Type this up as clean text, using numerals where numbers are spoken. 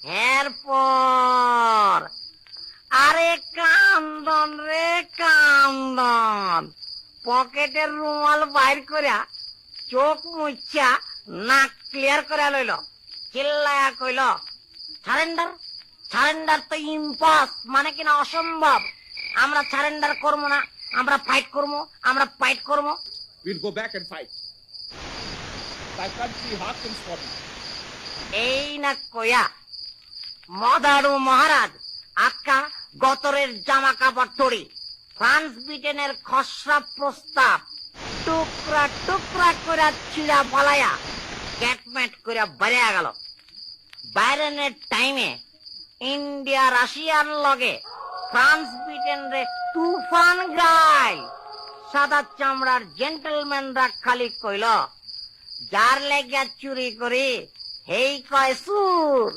এরপর আরে কান্দন রে কান্দন, পকেটের রুমাল বাইর করিয়া চোখ মুচ্ছা নাক ক্লিয়ার করে লইল, চিল্লায়া কইল, সারেন্ডার সারেন্ডার তো ইম্পস, মানে কিনা অসম্ভব। আমরা সারেন্ডার করবো না, আমরা ফাইট করবো, আমরা ফাইট করবো। We'll go back and fight. Thy country hearkens for me. এই না কইয়া মদারু মহারাজ আজকা গতরের জামা কাপড় তড়ি ফ্রান্স ব্রিটেনের খসড়া প্রস্তাব টুকরা টুকরা করে ছিঁড়া পালাইয়া ক্যাটম্যাট করে বেরিয়ে গেল। বাইরনের টাইমে ইন্ডিয়া রাশিয়ার লগে ফ্রান্স ব্রিটেন রে তুফান গায়। সাদা চামড়ার জেন্টলম্যানরা খালি কইল, যার লেগা চুরি করি হেই কয় সুর।